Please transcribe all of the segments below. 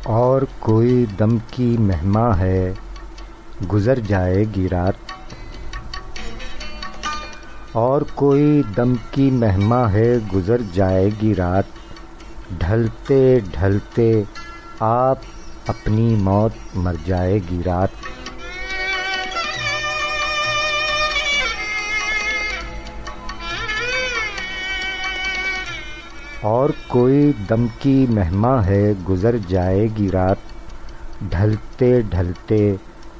اور کوئی دم کی مہماں ہے گزر جائے گی رات، اور کوئی دم کی مہماں ہے گزر جائے گی رات، ڈھلتے ڈھلتے آپ اپنی موت مر جائے گی رات۔ اور کوئی دم کی مہماں ہے گزر جائے گی رات، ڈھلتے ڈھلتے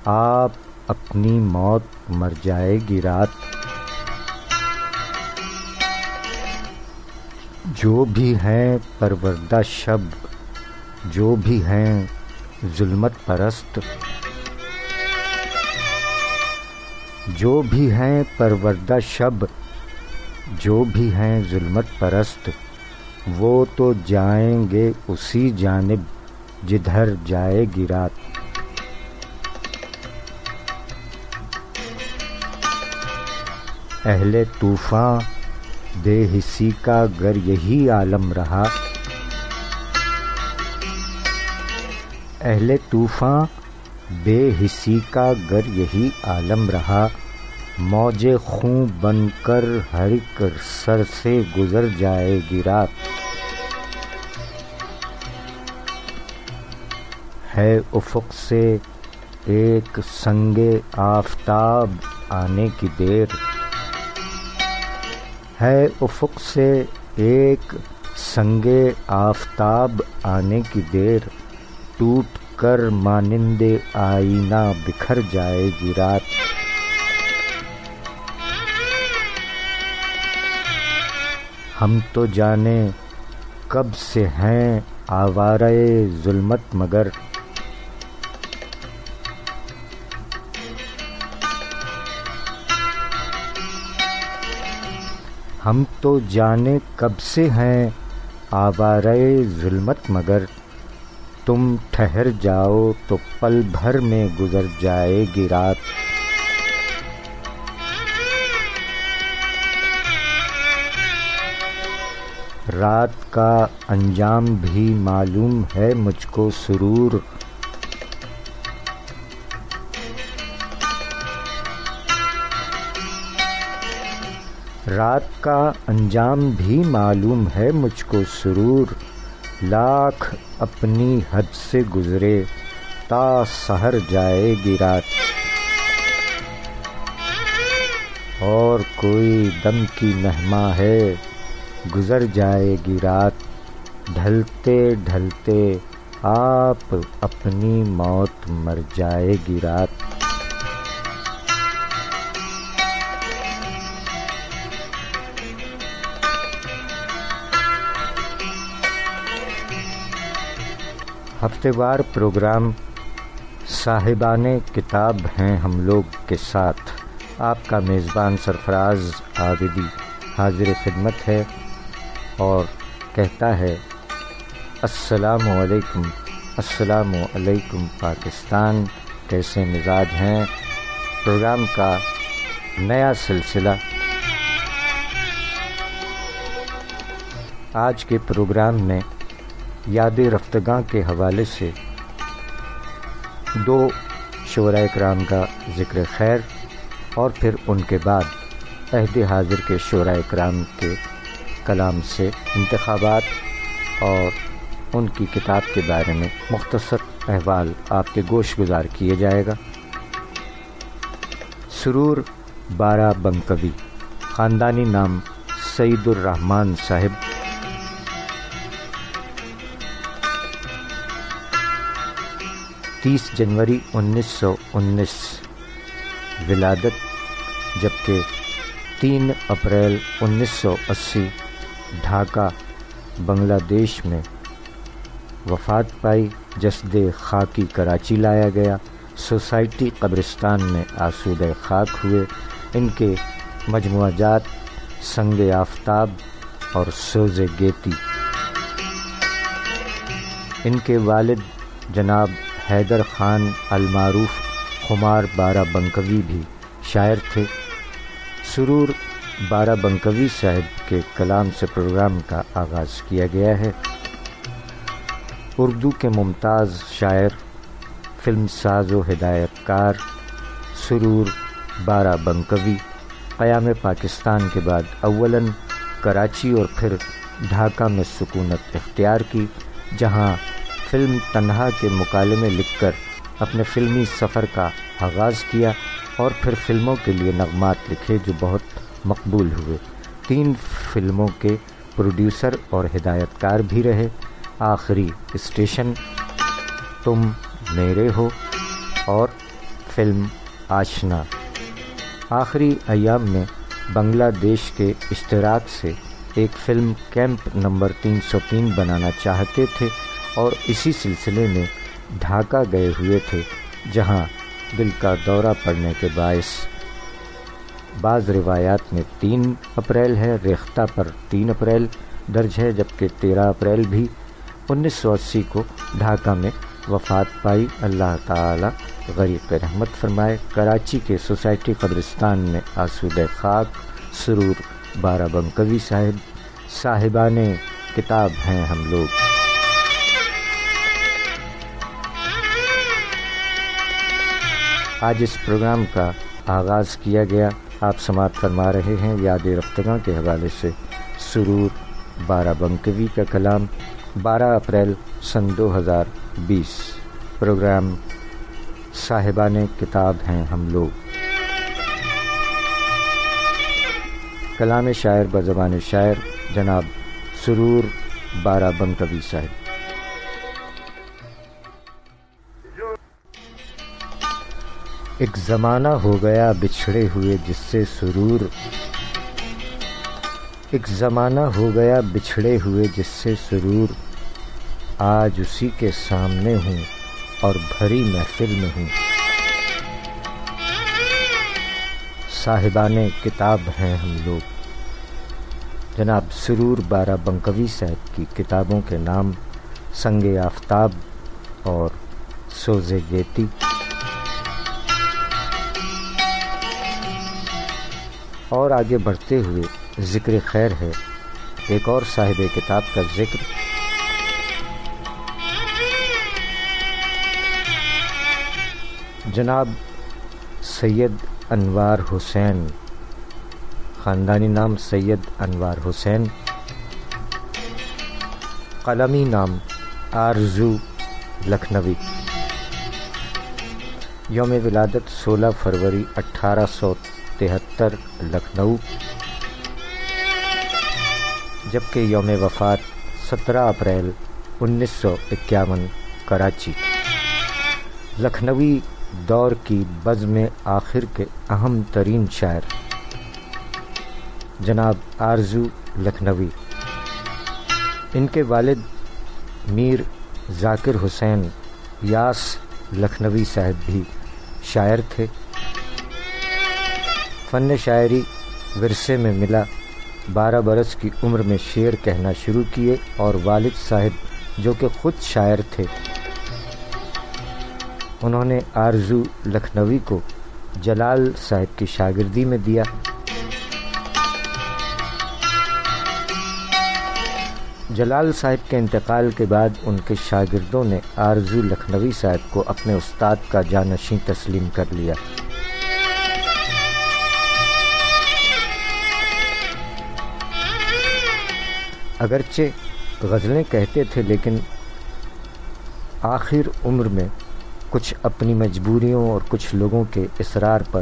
آپ اپنی موت مر جائے گی رات۔ جو بھی ہیں پروردہ شب، جو بھی ہیں ظلمت پرست، جو بھی ہیں پروردہ شب، جو بھی ہیں ظلمت پرست، وہ تو جائیں گے اسی جانب جدھر جائے گی رات۔ اہل طوفاں بے حسی کا گر یہی عالم رہا، اہل طوفاں بے حسی کا گر یہی عالم رہا، موج خوں بن کر ہر ایک سر سے گزر جائے گی رات۔ ہے افق سے ایک سنگ آفتاب آنے کی دیر، ہے افق سے ایک سنگ آفتاب آنے کی دیر، ٹوٹ کر مانند آئینہ بکھر جائے گی رات۔ ہم تو جانے کب سے ہیں آوارۂ ظلمت مگر، ہم تو جانے کب سے ہیں آوارۂ ظلمت مگر، تم ٹھہر جاؤ تو پل بھر میں گزر جائے گی رات۔ رات کا انجام بھی معلوم ہے مجھ کو سرور، رات کا انجام بھی معلوم ہے مجھ کو سرور، لاکھ اپنی حد سے گزرے تا سحر جائے گی رات۔ اور کوئی دم کی مہماں ہے گزر جائے گی رات، ڈھلتے ڈھلتے آپ اپنی موت مر جائے گی رات۔ ہفتے وار پروگرام صاحبان کتاب ہیں ہم لوگ کے ساتھ، آپ کا میزبان سرفراز عابدی حاضر خدمت ہے اور کہتا ہے السلام علیکم، السلام علیکم پاکستان، کیسے مزاج ہیں؟ پروگرام کا نیا سلسلہ آج کے پروگرام میں یاد رفتگاں کے حوالے سے دو شعراء کرام کا ذکر خیر اور پھر ان کے بعد عہد حاضر کے شعراء کرام کے کلام سے انتخابات اور ان کی کتاب کے بارے میں مختصر احوال آپ کے گوش گزار کیے جائے گا۔ سرور بارہ بنکوی، خاندانی نام سعید الرحمن صاحب، 30 جنوری 1919 ولادت، جبکہ 3 اپریل 1980 ڈھاکہ بنگلہ دیش میں وفات پائی۔ جسد خاکی کراچی لایا گیا، سوسائٹی قبرستان میں آسودہ خاک ہوئے۔ ان کے مجموعہ جات سنگ آفتاب اور سوز گیتی۔ ان کے والد جناب حیدر خان المعروف خمار بارہ بنکوی بھی شاعر تھے۔ سرور بارہ بنکوی صاحب کے کلام سے پروگرام کا آغاز کیا گیا ہے۔ اردو کے ممتاز شاعر، فلم ساز و ہدایت کار سرور بارہ بنکوی قیام پاکستان کے بعد اولاً کراچی اور پھر ڈھاکہ میں سکونت اختیار کی، جہاں فلم تنہا کے مکالمے لکھ کر اپنے فلمی سفر کا آغاز کیا اور پھر فلموں کے لیے نغمات لکھے جو بہت مقبول ہوئے۔ 3 فلموں کے پروڈیوسر اور ہدایت کار بھی رہے، آخری اسٹیشن، تم میرے ہو اور فلم آشنا۔ آخری ایام میں بنگلہ دیش کے اشتراک سے ایک فلم کیمپ نمبر 303 بنانا چاہتے تھے اور اسی سلسلے میں ڈھاکہ گئے ہوئے تھے، جہاں دل کا دورہ پڑنے کے باعث بعض روایات میں 3 اپریل ہے، ریختہ پر 3 اپریل درج ہے، جبکہ 13 اپریل بھی 1980 کو ڈھاکہ میں وفات پائی۔ اللہ تعالی غریق رحمت فرمائے۔ کراچی کے سوسائٹی قبرستان میں آسودہ خاک سرور بارہ بنکوی صاحبان کتاب ہیں ہم لوگ۔ آج اس پروگرام کا آغاز کیا گیا، آپ سماعت فرما رہے ہیں یاد رفتگاں کے حوالے سے سرور بارہ بنکوی کا کلام، 12 اپریل سن 2020۔ پروگرام صاحبان کتاب ہیں ہم لوگ۔ کلام شاعر بزبان شاعر جناب سرور بارہ بنکوی صاحب۔ ایک زمانہ ہو گیا بچھڑے ہوئے جس سے سرور، ایک زمانہ ہو گیا بچھڑے ہوئے جس سے سرور، آج اسی کے سامنے ہوں اور بھری محفل میں ہوں۔ صاحبان کتاب ہیں ہم لوگ۔ جناب سرور بارہ بنکوی صاحب کی کتابوں کے نام سنگ آفتاب اور سوز گیتی۔ اور آگے بڑھتے ہوئے ذکر خیر ہے، ایک اور صاحب کتاب کا ذکر۔ جناب سید انوار حسین، خاندانی نام سید انوار حسین، قلمی نام آرزو لکھنوی، یوم ولادت 16 فروری 1873 لکھنؤ، جبکہ یوم وفات 17 اپریل 1951 کراچی۔ لکھنوی دور کی بزم آخر کے اہم ترین شاعر جناب آرزو لکھنوی، ان کے والد میر ذاکر حسین یاس لکھنوی صاحب بھی شاعر تھے۔ فن شاعری ورثے میں ملا، 12 برس کی عمر میں شعر کہنا شروع کیے اور والد صاحب جو کہ خود شاعر تھے، انہوں نے آرزو لکھنوی کو جلال صاحب کی شاگردی میں دیا۔ جلال صاحب کے انتقال کے بعد ان کے شاگردوں نے آرزو لکھنوی صاحب کو اپنے استاد کا جانشین تسلیم کر لیا۔ اگرچہ غزلیں کہتے تھے لیکن آخر عمر میں کچھ اپنی مجبوریوں اور کچھ لوگوں کے اصرار پر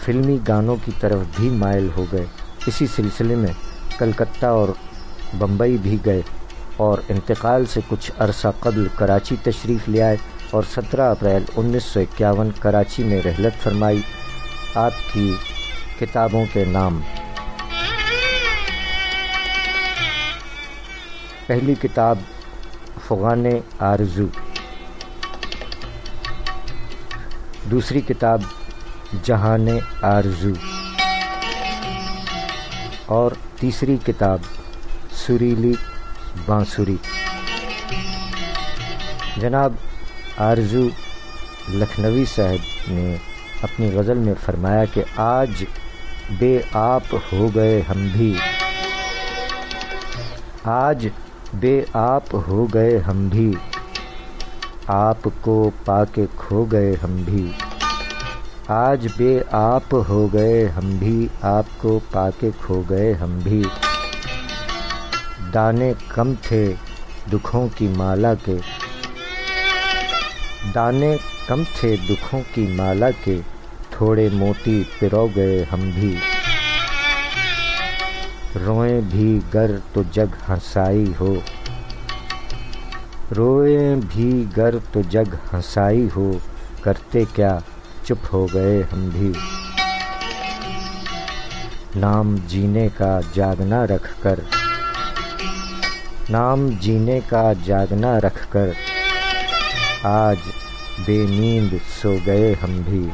فلمی گانوں کی طرف بھی مائل ہو گئے۔ اسی سلسلے میں کلکتہ اور بمبئی بھی گئے اور انتقال سے کچھ عرصہ قبل کراچی تشریف لے آئے اور 17 اپریل 1951 کراچی میں رحلت فرمائی۔ آپ کی کتابوں کے نام: پہلی کتاب فغان آرزو، دوسری کتاب جہان آرزو اور تیسری کتاب سریلی بانسری۔ جناب آرزو لکھنوی صاحب نے اپنی غزل میں فرمایا کہ آج بے آپ ہو گئے ہم بھی، آج بے آپ ہو گئے ہم بھی، آپ کو پا کے کھو گئے ہم بھی، آج بے آپ ہو گئے ہم بھی، آپ کو پا کے کھو گئے ہم بھی، دانے کم تھے دکھوں کی مالا کے، دانے کم تھے دکھوں کی مالا کے، تھوڑے موتی پرو گئے ہم بھی، روئیں بھی گر تو جگ ہنسائی ہو، روئیں بھی گر تو جگ ہنسائی ہو، کرتے کیا چپ ہو گئے ہم بھی، نام جینے کا جاگنا رکھ کر، نام جینے کا جاگنا رکھ کر، آج بے نیند سو گئے ہم بھی،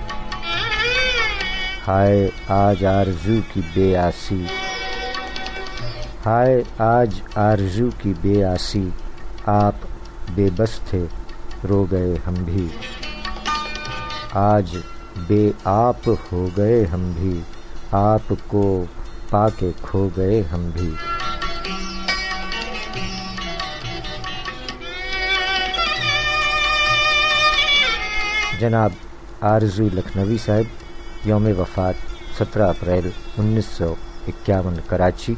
ہائے آج آرزو کی بے آسی، ہائے آج آرزو کی بے آسی، آپ بے بس تھے رو گئے ہم بھی، آج بے آپ ہو گئے ہم بھی، آپ کو پا کے کھو گئے ہم بھی۔ جناب آرزو لکھنوی صاحب، یوم وفات 17 اپریل 1951 کراچی۔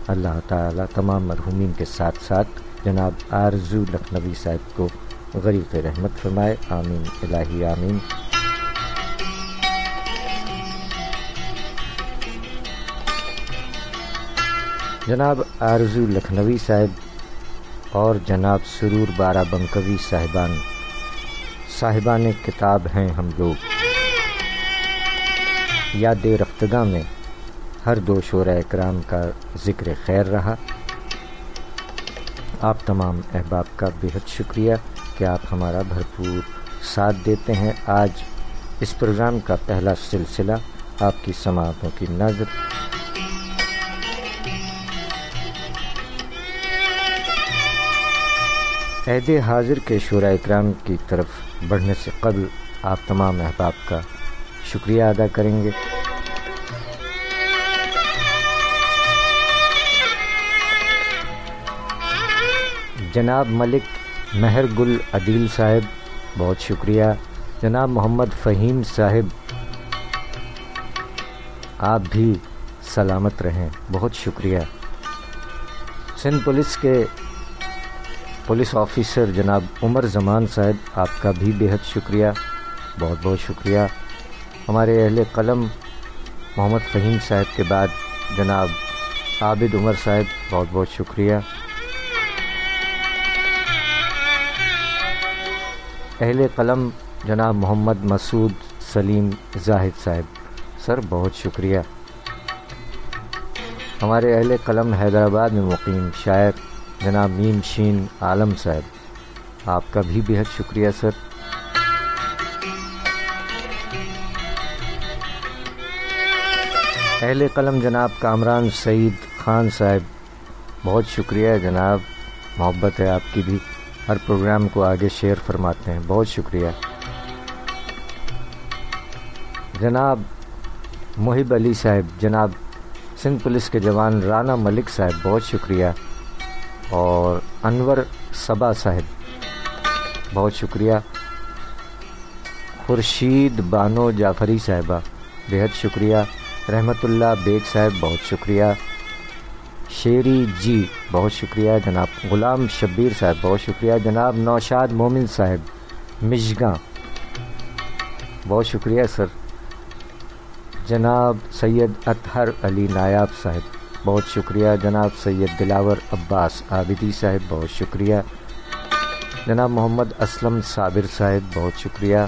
اللہ تعالیٰ تمام مرحومین کے ساتھ ساتھ جناب آرزو لکھنوی صاحب کو غریق رحمت فرمائے، آمین الہی آمین۔ جناب آرزو لکھنوی صاحب اور جناب سرور بارہ بنکوی صاحبان کتاب ہیں ہم لوگ، یاد رفتگاں میں ہر دو شعراء کرام کا ذکر خیر رہا۔ آپ تمام احباب کا بہت شکریہ کہ آپ ہمارا بھرپور ساتھ دیتے ہیں۔ آج اس پروگرام کا پہلا سلسلہ آپ کی سماعتوں کی نظر عہد حاضر کے شعراء کرام کی طرف بڑھنے سے قبل آپ تمام احباب کا شکریہ ادا کریں گے۔ جناب ملک مہر گل عدیل صاحب بہت شکریہ۔ جناب محمد فہیم صاحب آپ بھی سلامت رہیں، بہت شکریہ۔ سندھ پولیس کے پولیس آفیسر جناب عمر زمان صاحب آپ کا بھی بہت شکریہ، بہت بہت شکریہ۔ ہمارے اہل قلم محمد فہیم صاحب کے بعد جناب عابد عمر صاحب بہت بہت شکریہ۔ اہل قلم جناب محمد مسعود سلیم زاہد صاحب، سر بہت شکریہ۔ ہمارے اہل قلم حیدرآباد میں مقیم شاعر جناب میم شین عالم صاحب، آپ کا بھی بہت شکریہ سر۔ اہل قلم جناب کامران سعید خان صاحب، بہت شکریہ جناب، محبت ہے آپ کی بھی، ہر پروگرام کو آگے شیئر فرماتے ہیں، بہت شکریہ۔ جناب محب علی صاحب، جناب سندھ پولیس کے جوان رانا ملک صاحب بہت شکریہ، اور انور صبا صاحب بہت شکریہ۔ خورشید بانو جعفری صاحبہ بہت شکریہ۔ رحمت اللہ بیگ صاحب بہت شکریہ۔ شیری جی بہت شکریہ۔ جناب غلام شبیر صاحب بہت شکریہ۔ جناب نوشاد مومن صاحب مشگاں بہت شکریہ سر۔ جناب سید اطہر علی نایاب صاحب بہت شکریہ۔ جناب سید دلاور عباس عابدی صاحب بہت شکریہ۔ جناب محمد اسلم صابر صاحب بہت شکریہ۔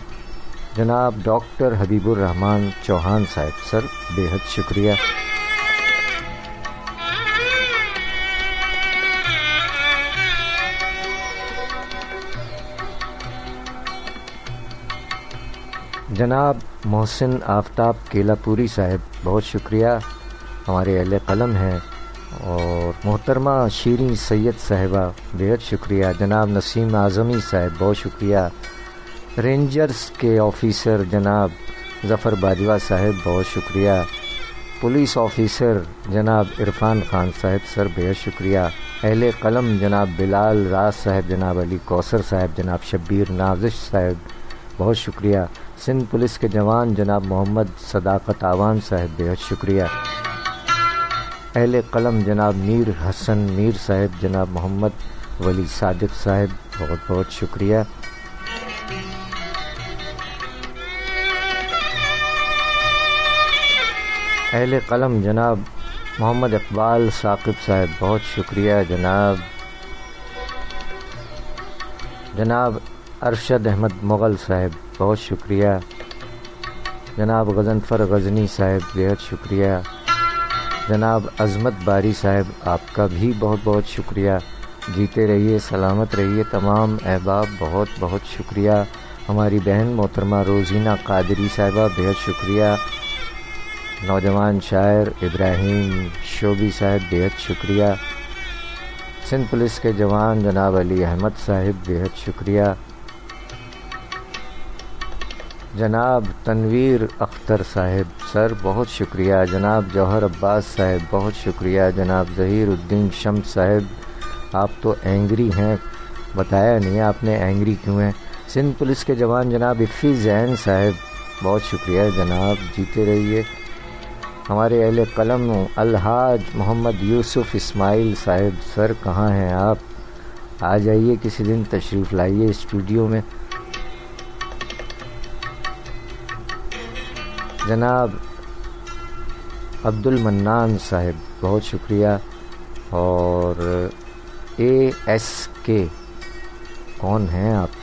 جناب ڈاکٹر حبیب الرحمان چوہان صاحب، سر بہت شکریہ۔ جناب محسن آفتاب کیلا پوری صاحب بہت شکریہ، ہمارے اہل قلم ہیں۔ اور محترمہ شیریں سید صاحبہ بہت شکریہ۔ جناب نسیم اعظمی صاحب بہت شکریہ۔ رینجرز کے آفیسر جناب ظفر باجوہ صاحب بہت شکریہ۔ پولیس آفیسر جناب عرفان خان صاحب سر بہت شکریہ. اہل قلم جناب بلال راز صاحب، جناب علی کوثر صاحب، جناب شبیر نازش صاحب بہت شکریہ. سندھ پولیس کے جوان جناب محمد صداقت آوان صاحب بہت شکریہ. اہل قلم جناب میر حسن میر صاحب، جناب محمد ولی صادق صاحب بہت بہت شکریہ. اہل قلم جناب محمد اقبال ثاقب صاحب بہت شکریہ. جناب ارشد احمد مغل صاحب بہت شکریہ. جناب غضنفر غزنی صاحب بہت شکریہ. جناب عظمت باری صاحب آپ کا بھی بہت بہت شکریہ. جیتے رہیے، سلامت رہیے تمام احباب، بہت بہت شکریہ. ہماری بہن محترمہ روزینہ قادری صاحبہ بہت شکریہ. نوجوان شاعر ابراہیم شوبی صاحب بہت شکریہ. سندھ پولیس کے جوان جناب علی احمد صاحب بہت شکریہ. جناب تنویر اختر صاحب سر بہت شکریہ. جناب جوہر عباس صاحب بہت شکریہ. جناب ظہیر الدین شمس صاحب آپ تو اینگری ہیں، بتایا نہیں آپ نے اینگری کیوں ہیں. سندھ پولیس کے جوان جناب افی زین صاحب بہت شکریہ. جناب جیتے رہیے. ہمارے اہل قلم الحاج محمد یوسف اسماعیل صاحب سر کہاں ہیں آپ؟ آ جائیے کسی دن، تشریف لائیے اسٹوڈیو میں. جناب عبد المنان صاحب بہت شکریہ. اور اے ایس کے کون ہیں آپ؟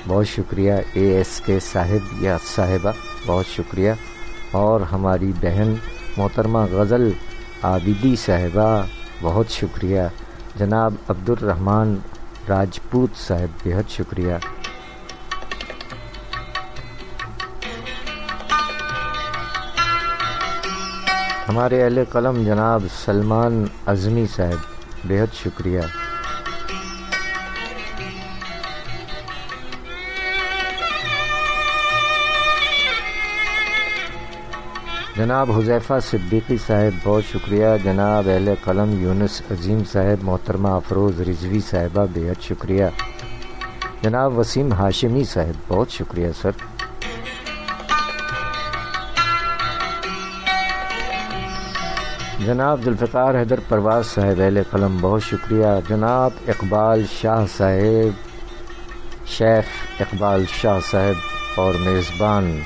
بہت شکریہ. اے ایس کے صاحب یا صاحبہ بہت شکریہ. اور ہماری بہن محترمہ غزل عابدی صاحبہ بہت شکریہ. جناب عبد الرحمن راجپوت صاحب بہت شکریہ. ہمارے اہل قلم جناب سلمان اعظمی صاحب بہت شکریہ. جناب حذیفہ صدیقی صاحب بہت شکریہ. جناب اہل قلم یونس عظیم صاحب، محترمہ افروز رضوی صاحبہ بہت شکریہ. جناب وسیم ہاشمی صاحب بہت شکریہ سر. جناب ذوالفقار حیدر پرواز صاحب اہل قلم بہت شکریہ. جناب اقبال شاہ صاحب، شیخ اقبال شاہ صاحب اور میزبان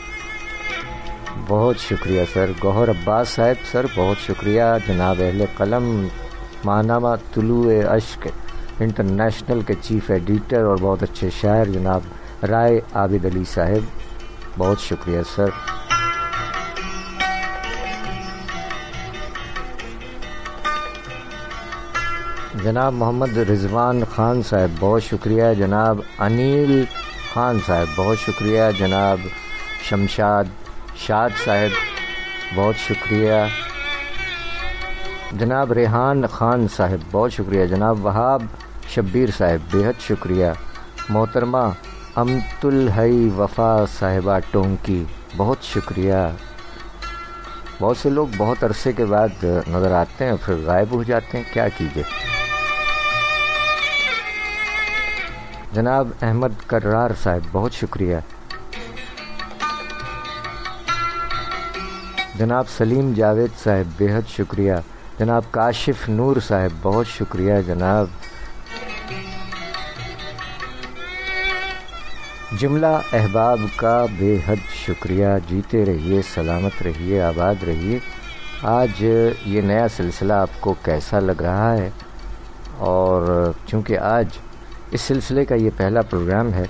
بہت شکریہ سر. گوہر عباس صاحب سر بہت شکریہ. جناب اہل قلم ماہنامہ طلوع اشک انٹرنیشنل کے چیف ایڈیٹر اور بہت اچھے شاعر جناب رائے عابد علی صاحب بہت شکریہ سر. جناب محمد رضوان خان صاحب بہت شکریہ. جناب انیل خان صاحب بہت شکریہ. جناب شمشاد شاد صاحب بہت شکریہ. جناب ریحان خان صاحب بہت شکریہ. جناب وہاب شبیر صاحب بہت شکریہ. محترمہ امت الحی وفا صاحبہ ٹونکی بہت شکریہ. بہت سے لوگ بہت عرصے کے بعد نظر آتے ہیں پھر غائب ہو جاتے ہیں، کیا کیجیے. جناب احمد کرار صاحب بہت شکریہ. جناب سلیم جاوید صاحب بہت شکریہ. جناب کاشف نور صاحب بہت شکریہ. جناب جملہ احباب کا بے حد شکریہ. جیتے رہیے، سلامت رہیے، آباد رہیے. آج یہ نیا سلسلہ آپ کو کیسا لگ رہا ہے؟ اور چونکہ آج اس سلسلے کا یہ پہلا پروگرام ہے،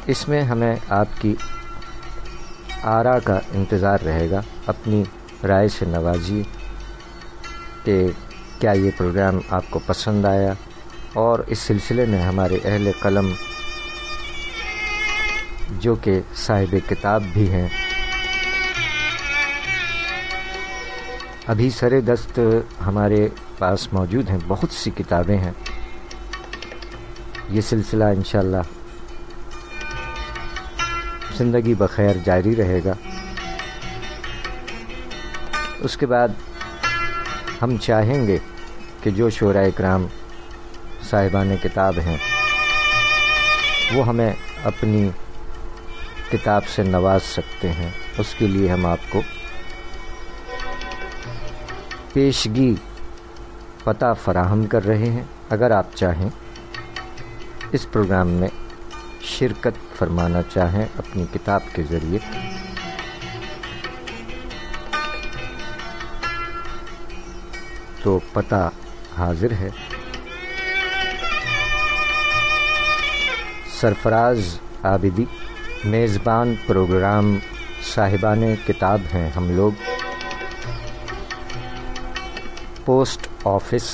اس میں ہمیں آپ کی آراء کا انتظار رہے گا. اپنی رائے سے نوازیے کہ کیا یہ پروگرام آپ کو پسند آیا. اور اس سلسلے میں ہمارے اہل قلم جو کہ صاحب کتاب بھی ہیں، ابھی سر دست ہمارے پاس موجود ہیں، بہت سی کتابیں ہیں. یہ سلسلہ انشاءاللہ زندگی بخیر جاری رہے گا. اس کے بعد ہم چاہیں گے کہ جو شعراء کرام صاحبان کتاب ہیں وہ ہمیں اپنی کتاب سے نواز سکتے ہیں. اس کے لیے ہم آپ کو پیشگی پتہ فراہم کر رہے ہیں. اگر آپ چاہیں اس پروگرام میں شرکت فرمانا چاہیں اپنی کتاب کے ذریعے تو پتہ حاضر ہے. سرفراز عابدی، میزبان پروگرام صاحبان کتاب ہیں ہم لوگ. پوسٹ آفس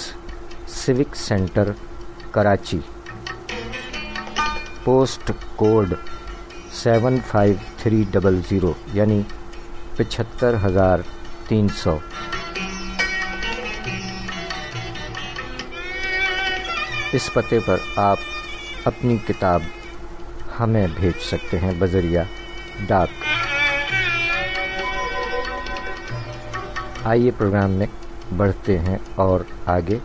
سیوک سینٹر کراچی، پوسٹ کوڈ 75300 یعنی 75300. اس پتے پر آپ اپنی کتاب ہمیں بھیج سکتے ہیں بذریعہ ڈاک. آئیے پروگرام میں بڑھتے ہیں اور آگے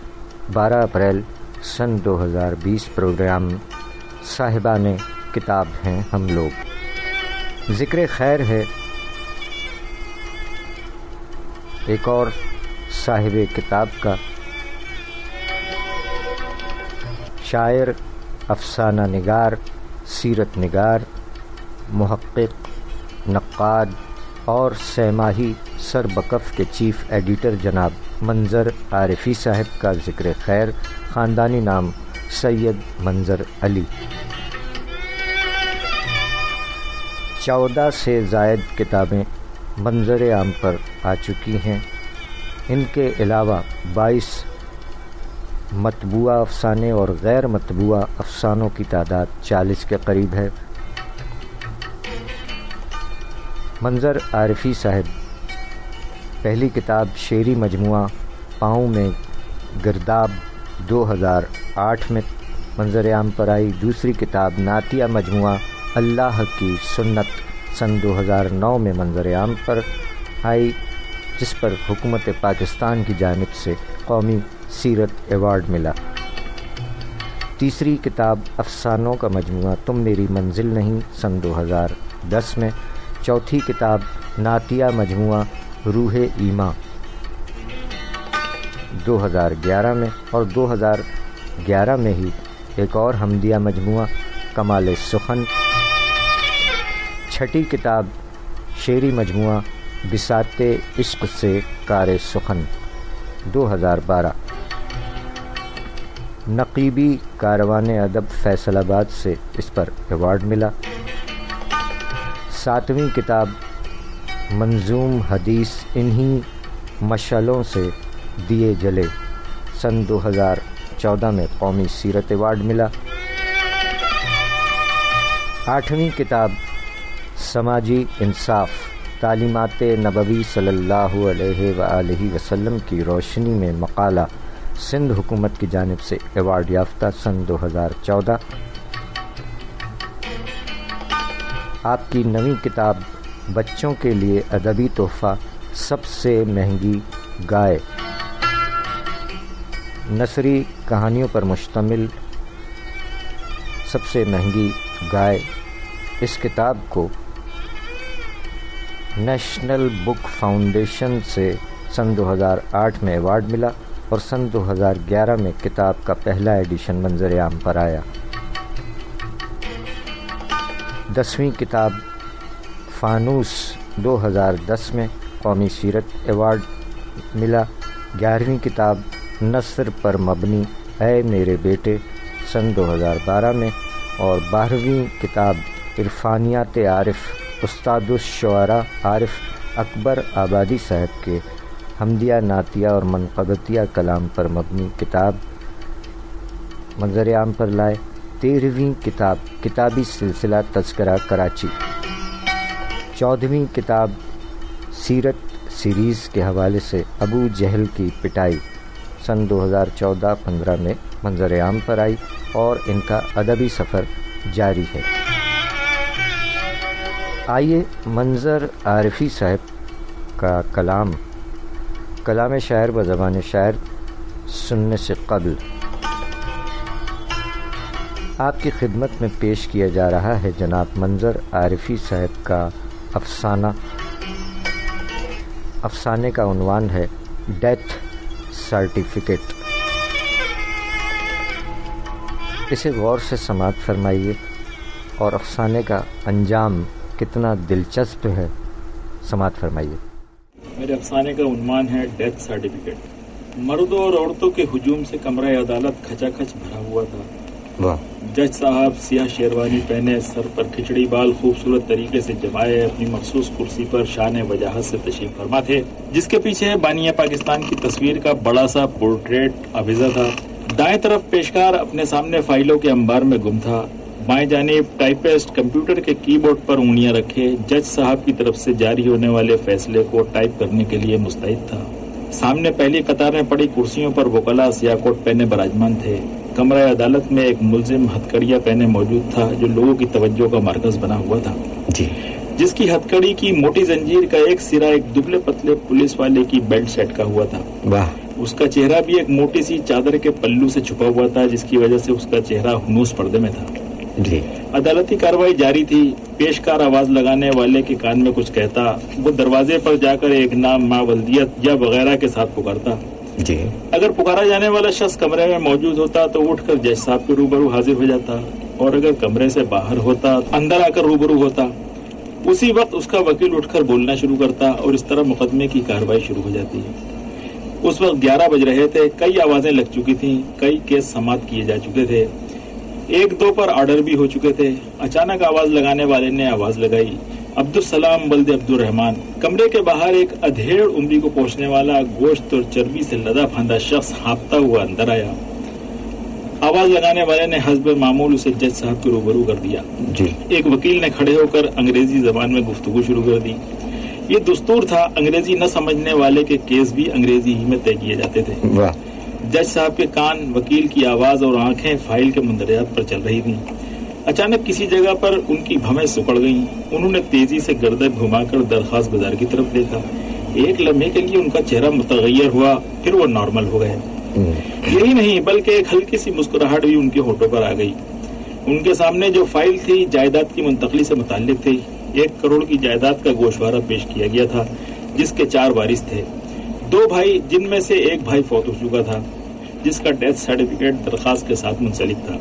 12 اپریل سن 2020 پروگرام صاحبان کتاب ہیں ہم لوگ. ذکر خیر ہے ایک اور صاحب کتاب کا، شاعر، افسانہ نگار، سیرت نگار، محقق، نقاد اور سہ ماہی سر بکف کے چیف ایڈیٹر جناب منظر عارفی صاحب کا ذکر خیر. خاندانی نام سید منظر علی. 14 سے زائد کتابیں منظر عام پر آ چکی ہیں. ان کے علاوہ 22 مطبوعہ افسانے اور غیر مطبوعہ افسانوں کی تعداد 40 کے قریب ہے. منظر عارفی صاحب پہلی کتاب شعری مجموعہ پاؤں میں گرداب 2008 میں منظر عام پر آئی. دوسری کتاب نعتیہ مجموعہ اللہ کی سنت سن 2009 میں منظر عام پر آئی، جس پر حکومت پاکستان کی جانب سے قومی سیرت ایوارڈ ملا. تیسری کتاب افسانوں کا مجموعہ تم میری منزل نہیں سن 2010 میں. چوتھی کتاب نعتیہ مجموعہ روح ایماں 2011 میں، اور 2011 میں ہی ایک اور حمدیہ مجموعہ کمال سخن. چھٹی کتاب شعری مجموعہ بساط عشق سے کار سخن 2012. نقیبی کاروان ادب فیصل آباد سے اس پر ایوارڈ ملا. 7ویں کتاب منظوم حدیث انہی مشعلوں سے دیے جلے سن 2014 میں قومی سیرت ایوارڈ ملا. 8ویں کتاب سماجی انصاف تعلیمات نبوی صلی اللہ علیہ وآلہ وسلم کی روشنی میں مقالہ سندھ حکومت کی جانب سے ایوارڈ یافتہ سن 2014. آپ کی نویں کتاب بچوں کے لیے ادبی تحفہ سب سے مہنگی گائے، نثری کہانیوں پر مشتمل سب سے مہنگی گائے. اس کتاب کو نیشنل بک فاؤنڈیشن سے سن 2008 میں ایوارڈ ملا اور سن 2011 میں کتاب کا پہلا ایڈیشن منظر عام پر آیا. 10ویں کتاب فانوس 2010 میں قومی سیرت ایوارڈ ملا. 11ویں کتاب نثر پر مبنی اے میرے بیٹے سن 2012 میں، اور 12ویں کتاب عرفانیات عارف استاد الشعراء عارف اکبر آبادی صاحب کے حمدیہ نعتیہ اور منقبتیہ کلام پر مبنی کتاب منظر عام پر لائے. 13ویں کتاب کتابی سلسلہ تذکرہ کراچی. 14ویں کتاب سیرت سیریز کے حوالے سے ابو جہل کی پٹائی سن 2014-15 میں منظر عام پر آئی اور ان کا ادبی سفر جاری ہے. آئیے منظر عارفی صاحب کا کلام کلام شاعر و زبان شاعر سننے سے قبل آپ کی خدمت میں پیش کیا جا رہا ہے جناب منظر عارفی صاحب کا افسانے کا عنوان ہے ڈیتھ سرٹیفکیٹ۔ اسے غور سے سماعت فرمائیے اور افسانے کا انجام کتنا دلچسپ ہے سماعت فرمائیے۔ میرے افسانے کا عنوان ہے ڈیتھ سرٹیفکیٹ۔ مردوں اور عورتوں کے ہجوم سے کمرہ عدالت کھچا کھچ بھرا ہوا تھا۔ جج صاحب سیاہ شیروانی پہنے، سر پر کھچڑی بال خوبصورت طریقے سے جمائے اپنی مخصوص کرسی پر شان وجاہت سے تشریف فرما تھے، جس کے پیچھے بانیہ پاکستان کی تصویر کا بڑا سا پورٹریٹ آویزہ تھا۔ دائیں طرف پیشکار اپنے سامنے فائلوں کے انبار میں گم تھا، بائیں جانب ٹائپسٹ کمپیوٹر کے کی بورڈ پر انگلیاں رکھے جج صاحب کی طرف سے جاری ہونے والے فیصلے کو ٹائپ کرنے کے لیے مستعد تھا۔ سامنے پہلی قطار میں پڑی کرسیوں پر وکلاء سیاہ کوٹ پہنے براجمان تھے۔ کمرہ عدالت میں ایک ملزم ہتھکڑیاں پہنے موجود تھا جو لوگوں کی توجہ کا مرکز بنا ہوا تھا، جس کی ہتھکڑی کی موٹی زنجیر کا ایک سرا ایک دبلے پتلے پولیس والے کی بیلٹ سیٹ کا ہوا تھا۔ اس کا چہرہ بھی ایک موٹی سی چادر کے پلو سے چھپا ہوا تھا، جس کی وجہ سے اس کا چہرہ ہنوز پردے میں تھا۔ عدالتی کارروائی جاری تھی۔ پیشکار آواز لگانے والے کے کان میں کچھ کہتا، وہ دروازے پر جا کر ایک نام، ما ولدیت یا وغیرہ کے ساتھ پکارتا۔ اگر پکارا جانے والا شخص کمرے میں موجود ہوتا تو اٹھ کر جج صاحب کے روبرو حاضر ہو جاتا، اور اگر کمرے سے باہر ہوتا اندر آ کر روبرو ہوتا۔ اسی وقت اس کا وکیل اٹھ کر بولنا شروع کرتا اور اس طرح مقدمے کی کارروائی شروع ہو جاتی۔ اس وقت 11 بج رہے تھے، کئی آوازیں لگ چکی تھیں، کئی کیس سماعت کیے جا چکے تھے، ایک دو پر آرڈر بھی ہو چکے تھے۔ اچانک آواز لگانے والے نے آواز لگائی، عبدالسلام ولد عبدالرحمان۔ کمرے کے باہر ایک ادھیڑ عمری کو پہنچنے والا گوشت اور چربی سے لدا پھاندا شخص ہانپتا ہوا اندر آیا۔ آواز لگانے والے نے حسب معمول اسے جج صاحب کے روبرو کر دیا۔ ایک وکیل نے کھڑے ہو کر انگریزی زبان میں گفتگو شروع کر دی۔ یہ دستور تھا، انگریزی نہ سمجھنے والے کے کیس بھی انگریزی ہی میں طے کیے جاتے تھے۔ جج صاحب کے کان، وکیل کی آواز اور آنکھیں فائل کے مندرجات پر چل رہی تھیں۔ اچانک کسی جگہ پر ان کی بھویں سکڑ گئیں۔ انہوں نے تیزی سے گردن گھما کر درخواست گزار کی طرف دیکھا۔ ایک لمحے کے لیے ان کا چہرہ متغیر ہوا، پھر وہ نارمل ہو گئے۔ یہی نہیں بلکہ ایک ہلکی سی مسکراہٹ بھی ان کے ہونٹوں پر آ گئی۔ ان کے سامنے جو فائل تھی جائیداد کی منتقلی سے متعلق تھی۔ 1 کروڑ کی جائیداد کا گوشوارہ پیش کیا گیا تھا، جس کے 4 وارث تھے، 2 بھائی جن میں سے ایک بھائی فوت ہو چکا تھا، جس کا ڈیتھ سرٹیفکیٹ درخواست کے ساتھ منسلک تھا،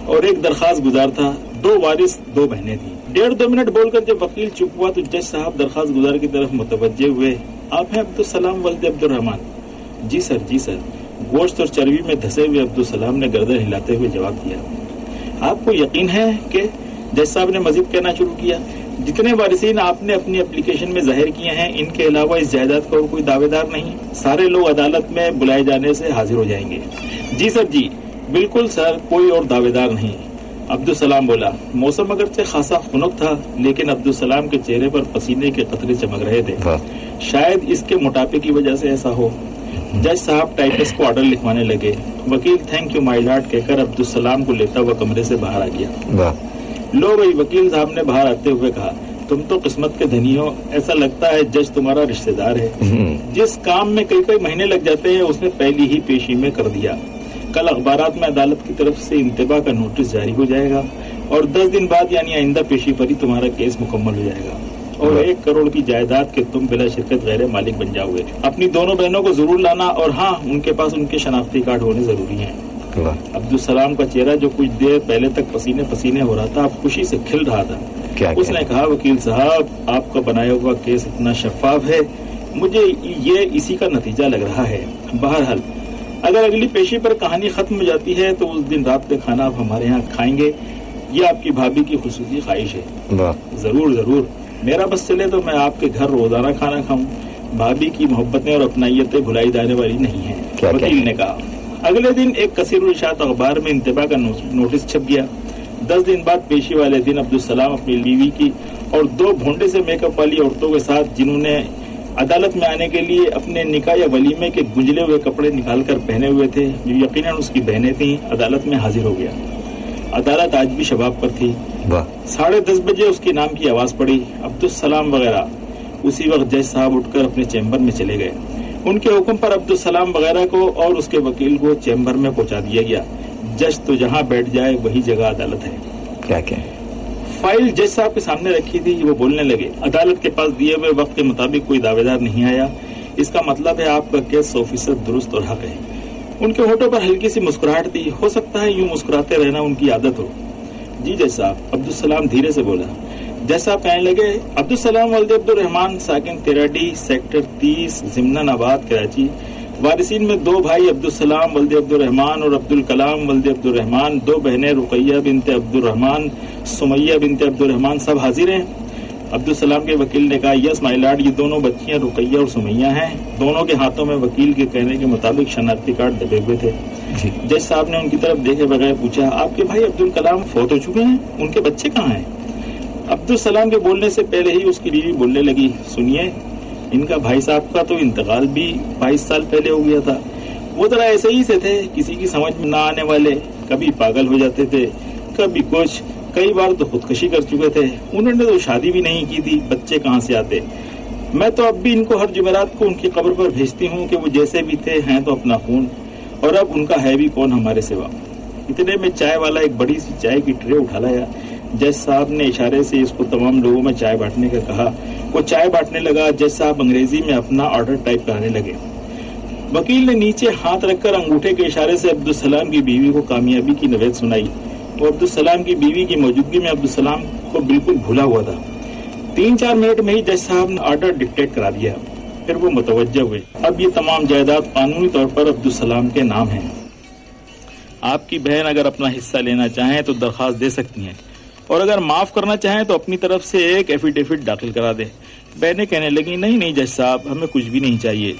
اور ایک درخواست گزار تھا، 2 وارث 2 بہنیں تھیں۔ 1.5-2 منٹ بول کر جب وکیل چپ ہوا تو جج صاحب درخواست گزار کی طرف متوجہ ہوئے۔ آپ ہیں عبدالسلام ولد عبدالرحمان؟ جی سر، جی سر۔ گوشت اور چربی میں دھسے ہوئے عبدالسلام نے گردن ہلاتے ہوئے جواب دیا۔ آپ کو یقین ہے کہ؟ جج صاحب نے مزید کہنا شروع کیا، جتنے وارثین آپ نے اپنی اپلیکیشن میں ظاہر کیے ہیں، ان کے علاوہ اس جائیداد کا اور کوئی دعوے دار نہیں؟ سارے لوگ عدالت میں بلائے جانے سے حاضر ہو جائیں گے۔ جی سر، جی بالکل سر، کوئی اور دعوے دار نہیں، عبدالسلام بولا۔ موسم اگرچہ خاصا خنک تھا، لیکن عبدالسلام کے چہرے پر پسینے کے قطرے چمک رہے تھے۔ شاید اس کے موٹاپے کی وجہ سے ایسا ہو۔ جج صاحب ٹائپسٹ کو آرڈر لکھوانے لگے۔ وکیل تھینک یو مائی لارڈ کہہ کر عبدالسلام کو لیتا ہوا کمرے سے باہر آ گیا۔ لو بھائی، وکیل صاحب نے باہر آتے ہوئے کہا، تم تو قسمت کے دھنی ہو، ایسا لگتا ہے جج تمہارا رشتہ دار ہے۔ جس کام میں کئی مہینے لگ جاتے ہیں اس نے پہلی ہی پیشی میں کر دیا۔ کل اخبارات میں عدالت کی طرف سے انتباہ کا نوٹس جاری ہو جائے گا، اور 10 دن بعد یعنی آئندہ پیشی پر ہی تمہارا کیس مکمل ہو جائے گا، اور 1 کروڑ کی جائیداد کے تم بلا شرکت غیر مالک بن جاؤ گے۔ اپنی دونوں بہنوں کو ضرور لانا، اور ہاں، ان کے پاس ان کے شناختی کارڈ ہونے ضروری ہیں۔ عبدالسلام کا چہرہ جو کچھ دیر پہلے تک پسینے پسینے ہو رہا تھا اب خوشی سے کھل رہا تھا۔ اس نے کہا، وکیل صاحب آپ کا بنایا ہوا کیس اتنا شفاف ہے، مجھے یہ اسی کا نتیجہ لگ رہا ہے۔ بہرحال اگر اگلی پیشی پر کہانی ختم ہو جاتی ہے تو اس دن رات کا کھانا آپ ہمارے یہاں کھائیں گے، یہ آپ کی بھابھی کی خصوصی خواہش ہے۔ ضرور ضرور، میرا بس چلے تو میں آپ کے گھر روزانہ کھانا کھاؤں۔ بھابھی کی محبتیں اور اپنائیتیں بھلائی جانے والی نہیں ہیں، وکیل نے کہا۔ اگلے دن ایک کثیر الاشاعت اخبار میں انتباہ کا نوٹس چھپ گیا۔ 10 دن بعد پیشی والے دن عبدالسلام اپنی بیوی کی اور 2 بھونڈے سے میک اپ والی عورتوں کے ساتھ، جنہوں نے عدالت میں آنے کے لیے اپنے نکاح یا ولیمے کے گنجلے ہوئے کپڑے نکال کر پہنے ہوئے تھے، جو یقیناً اس کی بہنیں تھیں، عدالت میں حاضر ہو گیا۔ عدالت آج بھی شباب پر تھی۔ 10:30 بجے اس کے نام کی آواز پڑی، عبدالسلام وغیرہ۔ اسی وقت جج صاحب اٹھ کر اپنے چیمبر میں چلے گئے۔ ان کے حکم پر عبدالسلام وغیرہ کو اور اس کے وکیل کو چیمبر میں پہنچا دیا گیا. جج تو جہاں بیٹھ جائے وہی جگہ عدالت ہے. کیا فائل جج صاحب کے سامنے رکھی تھی. وہ بولنے لگے. عدالت کے پاس دیے ہوئے وقت کے مطابق کوئی دعوے دار نہیں آیا. اس کا مطلب ہے آپ کا کیس 100% درست اور حق ہے. ان کے ہونٹوں پر ہلکی سی مسکراہٹ تھی. ہو سکتا ہے یوں مسکراتے رہنا ان کی عادت ہو. جی جج صاحب، عبدالسلام دھیرے سے بولا. جج صاحب کہنے لگے، عبدالسلام ولد عبدالرحمان ساکن 13D سیکٹر 30 ضمن آباد کراچی. وارثین میں 2 بھائی عبدالسلام ولد عبدالرحمان اور عبدالکلام ولد عبدالرحمان، 2 بہنیں رقیہ بنت عبدالرحمان، سمیہ بنت عبدالرحمان، سب حاضر ہیں. عبدالسلام کے وکیل نے کہا، یس مائی لارڈ، یہ دونوں بچیاں رقیہ اور سمیہ ہیں. دونوں کے ہاتھوں میں وکیل کے کہنے کے مطابق شناختی کارڈ دبے ہوئے تھے. جج صاحب نے ان کی طرف دیکھے بغیر پوچھا، آپ کے بھائی عبدالکلام فوت ہو چکے ہیں؟ ان کے بچے کہاں ہیں؟ عبدالسلام کے بولنے سے پہلے ہی اس کی بیوی بولنے لگی، سنیے، ان کا بھائی صاحب کا تو انتقال بھی 22 سال پہلے ہو گیا تھا. وہ ذرا ایسے ہی سے تھے، کسی کی سمجھ میں نہ آنے والے. کبھی پاگل ہو جاتے تھے، کبھی کچھ. کئی بار تو خودکشی کر چکے تھے. انہوں نے تو شادی بھی نہیں کی تھی، بچے کہاں سے آتے؟ میں تو اب بھی ان کو ہر جمعرات کو ان کی قبر پر بھیجتی ہوں کہ وہ جیسے بھی تھے ہیں تو اپنا خون، اور اب ان کا ہے بھی کون ہمارے سوا. اتنے میں چائے والا ایک بڑی سی چائے کی ٹرے اٹھا لایا. جج صاحب نے اشارے سے اس کو تمام لوگوں میں چائے بانٹنے کا کہا. وہ چائے بانٹنے لگا. جج صاحب انگریزی میں اپنا آرڈر ٹائپ کرانے لگے. وکیل نے نیچے ہاتھ رکھ کر انگوٹھے کے اشارے سے عبدالسلام کی بیوی کو کامیابی کی نوید سنائی. وہ عبدالسلام کی بیوی کی موجودگی میں عبدالسلام کو بالکل بھولا ہوا تھا. 3-4 منٹ میں ہی جج صاحب نے آرڈر ڈکٹیٹ کرا دیا. پھر وہ متوجہ ہوئے. اب یہ تمام جائیداد قانونی طور پر عبدالسلام کے نام ہیں. آپ کی بہن اگر اپنا حصہ لینا چاہیں تو درخواست دے سکتی ہیں، اور اگر معاف کرنا چاہیں تو اپنی طرف سے ایک ایفیڈیوٹ داخل کرا دیں. بہنیں کہنے لگی، نہیں جج صاحب، ہمیں کچھ بھی نہیں چاہیے.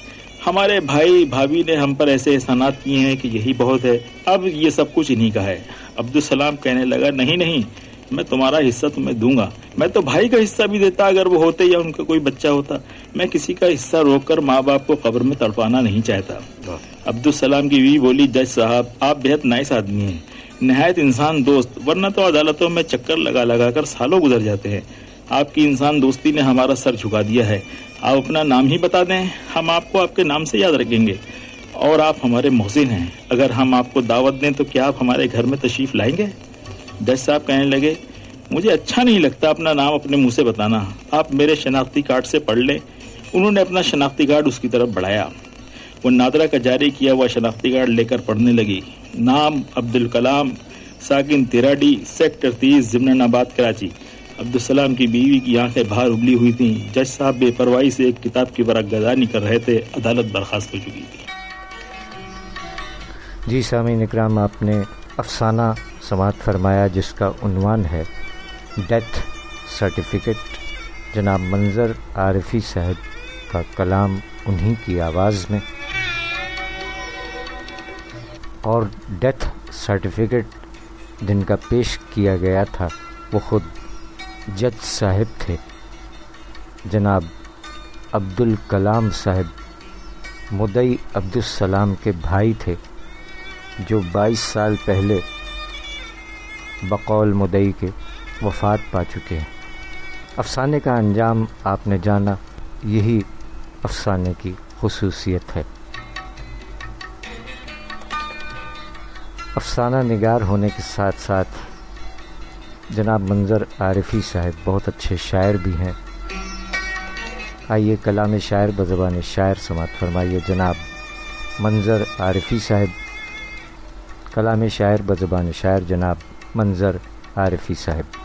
ہمارے بھائی بھابھی نے ہم پر ایسے احسانات کیے ہیں کہ یہی بہت ہے. اب یہ سب کچھ انہی کا ہے. عبدالسلام کہنے لگا، نہیں، میں تمہارا حصہ تمہیں دوں گا. میں تو بھائی کا حصہ بھی دیتا اگر وہ ہوتے یا ان کا کوئی بچہ ہوتا. میں کسی کا حصہ روک کر ماں باپ کو قبر میں تڑپانا نہیں چاہتا. عبدالسلام کی بیوی بولی، جج صاحب آپ بہت نائس آدمی ہیں، نہایت انسان دوست، ورنہ تو عدالتوں میں چکر لگا کر سالوں گزر جاتے ہیں. آپ کی انسان دوستی نے ہمارا سر جھکا دیا ہے. آپ اپنا نام ہی بتا دیں، ہم آپ کو آپ کے نام سے یاد رکھیں گے. اور آپ ہمارے محسن ہیں. اگر ہم آپ کو دعوت دیں تو کیا آپ ہمارے گھر میں تشریف لائیں گے؟ جج صاحب کہنے لگے، مجھے اچھا نہیں لگتا اپنا نام اپنے منہ سے بتانا. آپ میرے شناختی کارڈ سے پڑھ لیں. انہوں نے اپنا شناختی کارڈ اس کی طرف بڑھایا. وہ نادرہ کا جاری کیا ہوا شناختی کارڈ لے کر پڑھنے لگی. نام عبدالکلام، ساکن 13D سیکٹر 30 ضمن آباد کراچی. عبدالسلام کی بیوی کی آنکھیں باہر ابلی ہوئی تھیں. جج صاحب بے پرواہی سے ایک کتاب کی ورق گردانی کر رہے تھے. عدالت برخاست ہو چکی تھی. جی سامعین اکرام، آپ نے افسانہ سماعت فرمایا جس کا عنوان ہے ڈیتھ سرٹیفکیٹ. جناب منظر عارفی صاحب کا کلام انہی کی آواز میں. اور ڈیتھ سرٹیفکیٹ جن کا پیش کیا گیا تھا وہ خود جج صاحب تھے. جناب عبدالکلام صاحب مدعی عبدالسلام کے بھائی تھے جو 22 سال پہلے بقول مدعی کے وفات پا چکے ہیں. افسانے کا انجام آپ نے جانا، یہی افسانے کی خصوصیت ہے. افسانہ نگار ہونے کے ساتھ ساتھ جناب منظر عارفی صاحب بہت اچھے شاعر بھی ہیں. آئیے کلام شاعر بزبان شاعر سماعت فرمائیے. جناب منظر عارفی صاحب، کلام شاعر بزبان شاعر جناب منظر عارفی صاحب.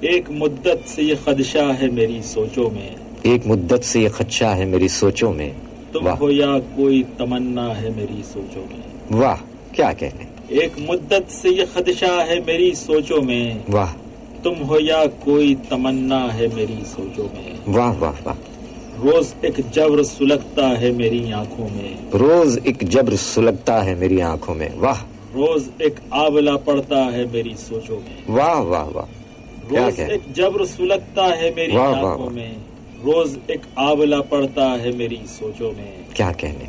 ایک مدت سے یہ خدشہ ہے میری سوچوں میں، ایک مدت سے یہ خدشہ ہے میری سوچوں میں، تم ہو یا کوئی تمنا ہے میری سوچوں میں. واہ کیا کہنے. ایک مدت سے یہ خدشہ ہے میری سوچوں میں، واہ. تم ہو یا کوئی تمنا ہے میری سوچوں میں. واہ واہ واہ. روز ایک جبر سلگتا ہے میری آنکھوں میں، روز ایک جبر سلگتا ہے میری آنکھوں میں. واہ. روز ایک آبلہ پڑتا ہے میری سوچوں میں. واہ واہ واہ. روز ایک جبر سلگتا ہے میری آنکھوں میں، روز ایک آبلہ پڑتا ہے میری سوچوں میں. کیا کہنے.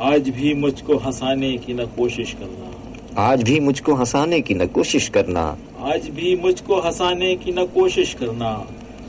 آج بھی مجھ کو ہنسانے کی نہ کوشش کرنا، آج بھی مجھ کو ہنسانے کی نہ کوشش کرنا، آج بھی مجھ کو ہنسانے کی نہ کوشش کرنا.